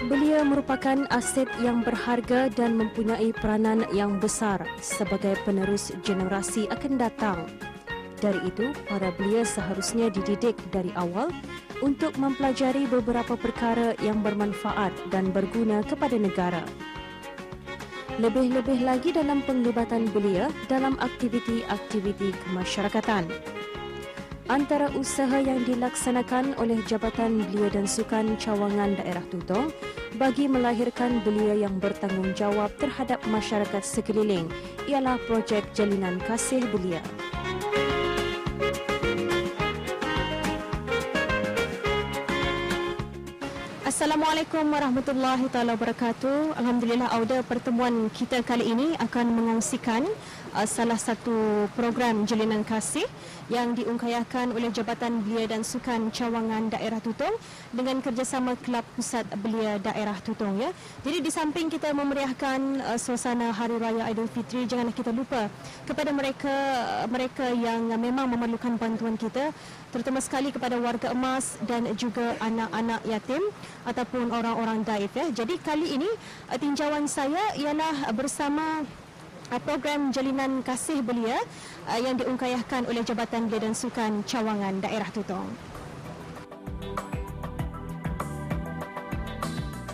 Belia merupakan aset yang berharga dan mempunyai peranan yang besar sebagai penerus generasi akan datang. Dari itu, para belia seharusnya dididik dari awal untuk mempelajari beberapa perkara yang bermanfaat dan berguna kepada negara. Lebih-lebih lagi dalam penglibatan belia dalam aktiviti-aktiviti kemasyarakatan. Antara usaha yang dilaksanakan oleh Jabatan Belia dan Sukan Cawangan Daerah Tutong bagi melahirkan belia yang bertanggungjawab terhadap masyarakat sekeliling ialah projek Jalinan Kasih Belia. Assalamualaikum warahmatullahi taala wabarakatuh. Alhamdulillah, Auda, pertemuan kita kali ini akan mengongsikan salah satu program Jalinan Kasih yang diungkayahkan oleh Jabatan Belia dan Sukan Cawangan Daerah Tutong dengan kerjasama Kelab Pusat Belia Daerah Tutong, ya. Jadi di samping kita memeriahkan suasana Hari Raya Aidilfitri, janganlah kita lupa kepada mereka yang memang memerlukan bantuan kita, terutama sekali kepada warga emas dan juga anak-anak yatim ataupun orang-orang daif, ya. Jadi kali ini tinjauan saya ialah bersama program Jalinan Kasih Belia yang diungkayahkan oleh Jabatan Belia dan Sukan Cawangan Daerah Tutong.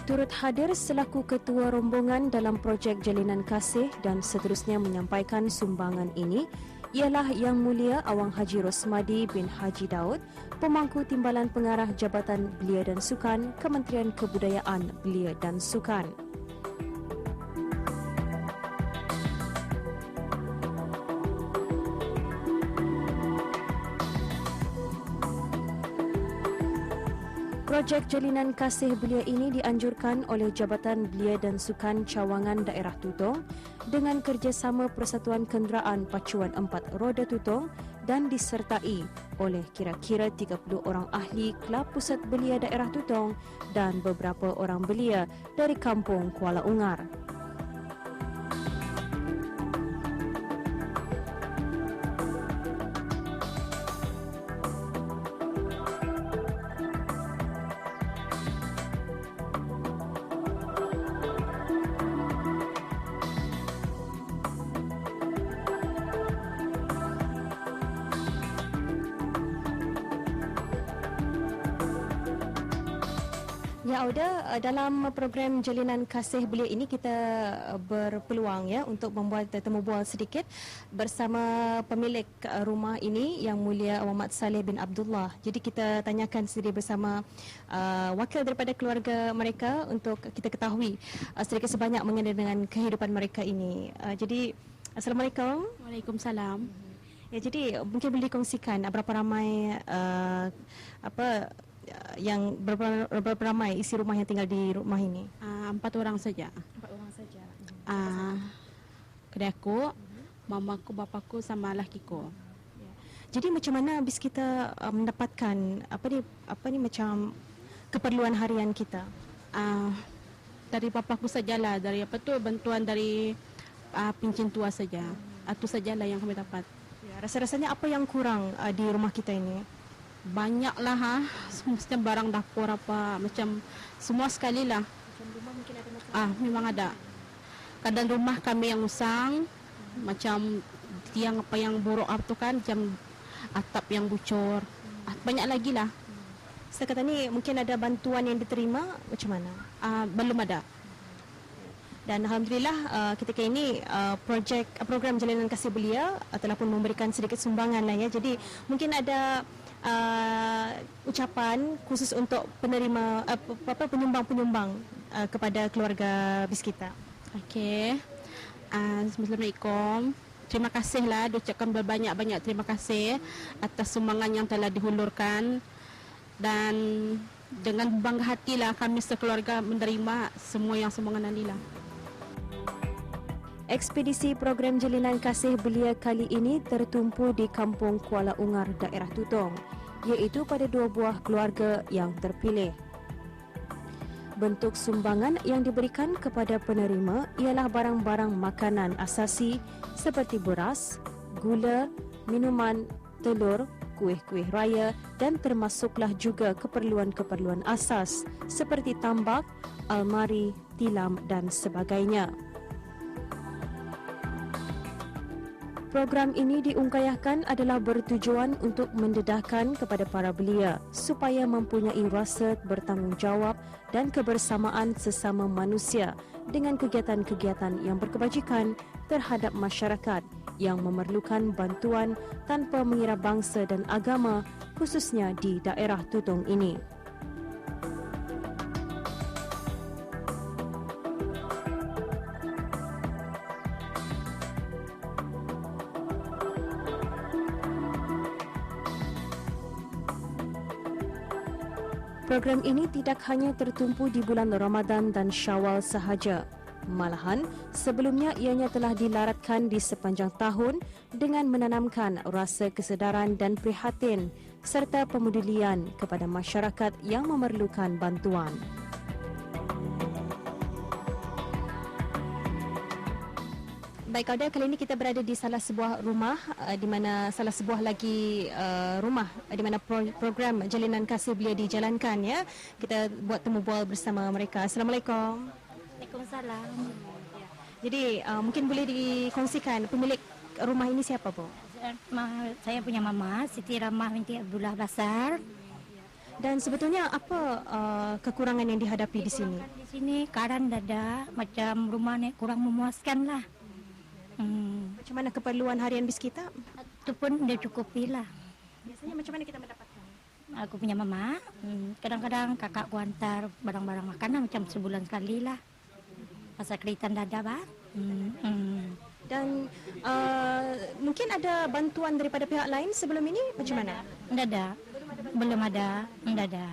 Turut hadir selaku ketua rombongan dalam projek Jalinan Kasih dan seterusnya menyampaikan sumbangan ini ialah Yang Mulia Awang Haji Rosmadi bin Haji Daud, Pemangku Timbalan Pengarah Jabatan Belia dan Sukan, Kementerian Kebudayaan Belia dan Sukan. Projek Jalinan Kasih Belia ini dianjurkan oleh Jabatan Belia dan Sukan Cawangan Daerah Tutong dengan kerjasama Persatuan Kenderaan Pacuan 4 Roda Tutong dan disertai oleh kira-kira 30 orang ahli Kelab Pusat Belia Daerah Tutong dan beberapa orang belia dari Kampung Kuala Ungar. Ya, Auda, dalam program Jalinan Kasih Belia ini kita berpeluang, ya, untuk membuat temu bual sedikit bersama pemilik rumah ini, Yang Mulia Awang Mat Saleh bin Abdullah. Jadi kita tanyakan sendiri bersama wakil daripada keluarga mereka untuk kita ketahui sedikit sebanyak mengenai dengan kehidupan mereka ini. Jadi Assalamualaikum. Waalaikumsalam. Ya, jadi mungkin boleh dikongsikan berapa ramai yang berapa ramai isi rumah yang tinggal di rumah ini? 4 orang saja. 4 orang saja. Kedai aku, mamaku, bapaku sama lakiku. Jadi macam mana habis kita mendapatkan apa ni macam keperluan harian kita? Dari bapaku sajalah, dari bantuan dari pincin tua saja. Itu sajalah yang kami dapat. Ya, rasa-rasanya apa yang kurang di rumah kita ini? Banyaklah macam barang dapur apa, macam semua sekali lah. Macam rumah mungkin ada masalah. Memang ada. Kadang rumah kami yang usang, macam tiang apa yang buruk tu kan, macam atap yang bocor. Banyak lagi lah. Setakat ini mungkin ada bantuan yang diterima, macam mana? Belum ada. Dan Alhamdulillah ketika ini program Jalinan Kasih Belia telah pun memberikan sedikit sumbangan lah, ya. Jadi mungkin ada ucapan khusus untuk penerima penyumbang-penyumbang kepada keluarga bis kita. Okey. Assalamualaikum. Terima kasihlah, diucapkan berbanyak-banyak terima kasih atas sumbangan yang telah dihulurkan, dan dengan bangga hatilah kami sekeluarga menerima semua yang sumbangan inilah. Ekspedisi program Jalinan Kasih Belia kali ini tertumpu di Kampung Kuala Ungar, Daerah Tutong, iaitu pada 2 buah keluarga yang terpilih. Bentuk sumbangan yang diberikan kepada penerima ialah barang-barang makanan asasi seperti beras, gula, minuman, telur, kuih-kuih raya dan termasuklah juga keperluan-keperluan asas seperti tambak, almari, tilam dan sebagainya. Program ini diungkayahkan adalah bertujuan untuk mendedahkan kepada para belia supaya mempunyai rasa bertanggungjawab dan kebersamaan sesama manusia dengan kegiatan-kegiatan yang berkebajikan terhadap masyarakat yang memerlukan bantuan tanpa mengira bangsa dan agama, khususnya di daerah Tutong ini. Program ini tidak hanya tertumpu di bulan Ramadan dan Syawal sahaja. Malahan, sebelumnya ianya telah dilaratkan di sepanjang tahun dengan menanamkan rasa kesedaran dan prihatin serta pemedulian kepada masyarakat yang memerlukan bantuan. Baik, Auda, kali ini kita berada di salah sebuah rumah di mana salah sebuah lagi rumah di mana program Jalinan Kasih Belia dijalankan, ya. Kita buat temu bual bersama mereka. Assalamualaikum. Waalaikumsalam. Jadi mungkin boleh dikongsikan pemilik rumah ini siapa, Bu? Saya punya mama Siti Ramah binti Abdullah Basar. Dan sebetulnya apa kekurangan yang dihadapi di sini? Di sini karan dada, macam rumah ni kurang memuaskan lah. Macam mana keperluan harian bis kita? Itu pun dia cukupi lah. Biasanya macam mana kita mendapatkan? Aku punya mama, kadang-kadang kakakku hantar barang-barang makanan macam sebulan sekali lah. Pasal keritan dada, bah. Dan mungkin ada bantuan daripada pihak lain sebelum ini, macam mana? Tidak ada. Belum ada. Tidak ada.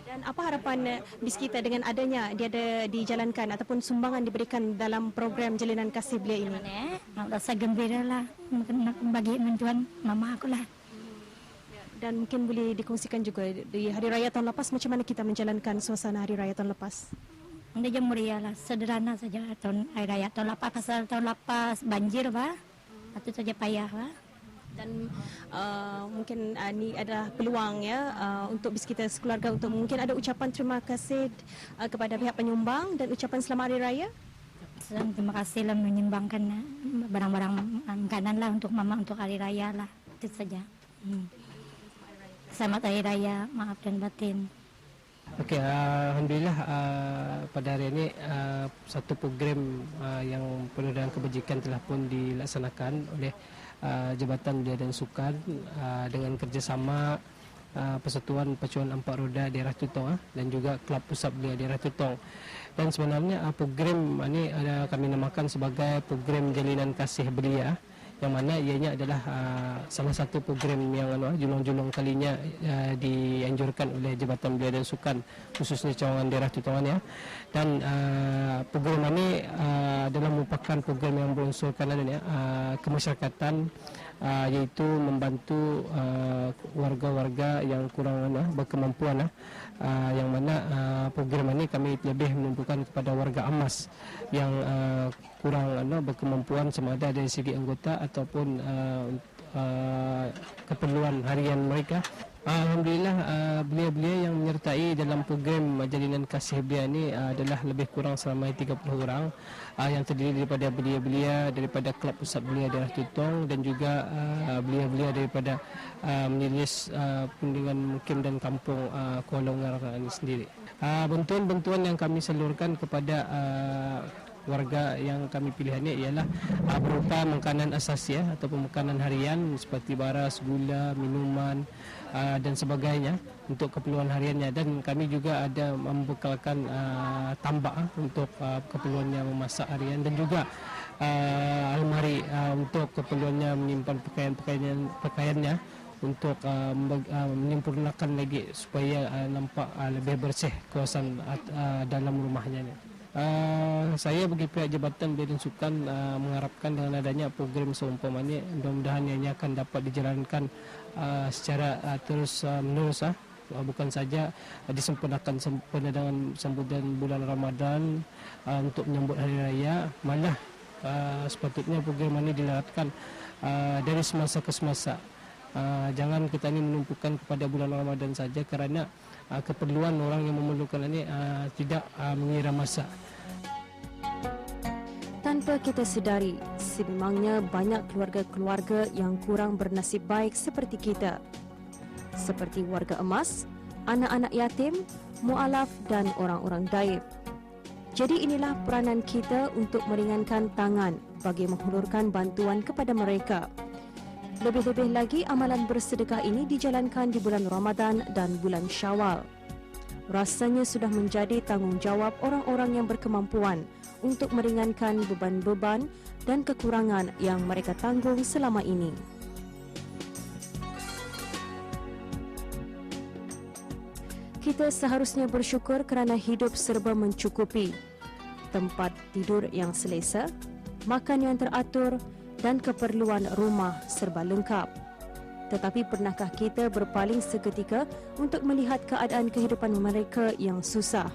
Dan apa harapan bis kita dengan adanya dia ada dijalankan ataupun sumbangan diberikan dalam program Jalinan Kasih Belia ini? Nak rasa gembira lah. Nak bagi bantuan mama aku lah. Dan mungkin boleh dikongsikan juga di Hari Raya tahun lepas, macam mana kita menjalankan suasana Hari Raya tahun lepas? Dia jam mulia lah, sederhana saja tahun Hari Raya tahun lepas. Pasal tahun lepas banjir, bah. Itu saja payah, bah. Dan mungkin ini adalah peluang, ya, untuk bis kita sekeluarga untuk mungkin ada ucapan terima kasih kepada pihak penyumbang dan ucapan selamat Hari Raya. Terima kasih lah menyumbangkan barang-barang makanan lah untuk mama untuk Hari Raya lah. Itu saja. Selamat Hari Raya, maaf dan batin. Okey, alhamdulillah pada hari ini satu program yang penuh dengan kebajikan telah pun dilaksanakan oleh Jabatan Belia dan Sukan dengan kerjasama Persatuan Pacuan Empat Roda Daerah Tutong dan juga Kelab Pusat Belia Daerah Tutong. Dan sebenarnya program ini kami namakan sebagai program Jalinan Kasih Belia, yang mana ianya adalah salah satu program yang julung-julung kalinya dianjurkan oleh Jabatan Belia dan Sukan, khususnya cawangan daerah Tutongan, ya. Dan program ini adalah merupakan program yang berunsurkan kemasyarakatan, iaitu membantu warga-warga yang kurang berkemampuan, yang mana program ini kami lebih menumpukan kepada warga amas yang kurang berkemampuan sama ada dari segi anggota ataupun keperluan harian mereka. Alhamdulillah, belia-belia yang menyertai dalam program Jalinan Kasih Belia ini adalah lebih kurang selama 30 orang yang terdiri daripada belia-belia daripada Kelab Pusat Belia Daerah Tutong dan juga belia-belia daripada Majlis Perundingan Mukim dan Kampung Kuala Ungar ini sendiri. Bantuan-bantuan yang kami salurkan kepada warga yang kami pilih ini ialah berupa makanan asas, ya, ataupun makanan harian seperti baras, gula, minuman dan sebagainya untuk keperluan hariannya. Dan kami juga ada membekalkan tambak untuk keperluannya memasak harian dan juga almari untuk keperluannya menyimpan pakaiannya untuk menyempurnakan lagi supaya nampak lebih bersih kawasan dalam rumahnya. Saya bagi pihak Jabatan Belia dan Sukan mengharapkan dengan adanya program seumpama ini, mudah-mudahan ianya akan dapat dijalankan secara terus menerus, bukan saja disempurnakan sempurna dengan sambutan bulan Ramadan untuk menyambut Hari Raya, malah sepatutnya program ini dilakukan dari semasa ke semasa. Jangan kita ini menumpukan kepada bulan Ramadan saja, kerana keperluan orang yang memerlukan ini tidak mengira masa. Tanpa kita sedari, sememangnya banyak keluarga-keluarga yang kurang bernasib baik seperti kita. Seperti warga emas, anak-anak yatim, mu'alaf dan orang-orang daif. Jadi inilah peranan kita untuk meringankan tangan bagi menghulurkan bantuan kepada mereka. Lebih-lebih lagi, amalan bersedekah ini dijalankan di bulan Ramadan dan bulan Syawal. Rasanya sudah menjadi tanggungjawab orang-orang yang berkemampuan untuk meringankan beban-beban dan kekurangan yang mereka tanggung selama ini. Kita seharusnya bersyukur kerana hidup serba mencukupi. Tempat tidur yang selesa, makan yang teratur dan keperluan rumah serba lengkap. Tetapi pernahkah kita berpaling seketika untuk melihat keadaan kehidupan mereka yang susah?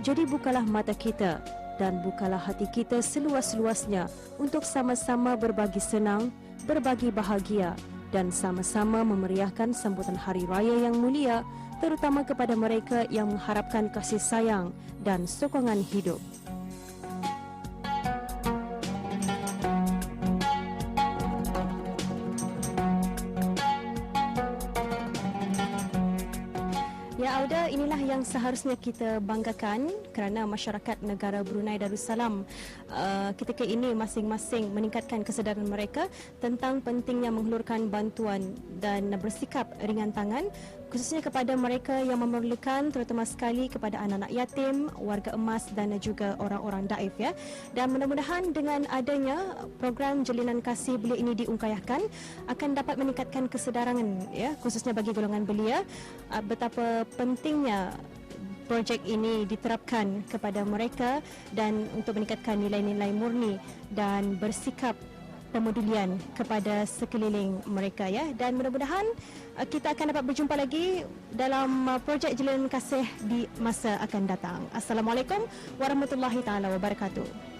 Jadi bukalah mata kita dan bukalah hati kita seluas-luasnya untuk sama-sama berbagi senang, berbagi bahagia dan sama-sama memeriahkan sambutan Hari Raya yang mulia, terutama kepada mereka yang mengharapkan kasih sayang dan sokongan hidup. Ya Auda, inilah yang seharusnya kita banggakan kerana masyarakat negara Brunei Darussalam ketika ini masing-masing meningkatkan kesedaran mereka tentang pentingnya menghulurkan bantuan dan bersikap ringan tangan khususnya kepada mereka yang memerlukan, terutama sekali kepada anak-anak yatim, warga emas dan juga orang-orang daif ya. Dan mudah-mudahan dengan adanya program Jalinan Kasih Belia ini diungkayahkan akan dapat meningkatkan kesedaran ya, khususnya bagi golongan belia betapa pentingnya projek ini diterapkan kepada mereka dan untuk meningkatkan nilai-nilai murni dan bersikap pemedulian kepada sekeliling mereka ya. Dan mudah-mudahan kita akan dapat berjumpa lagi dalam projek Jalinan Kasih di masa akan datang. Assalamualaikum warahmatullahi taala wabarakatuh.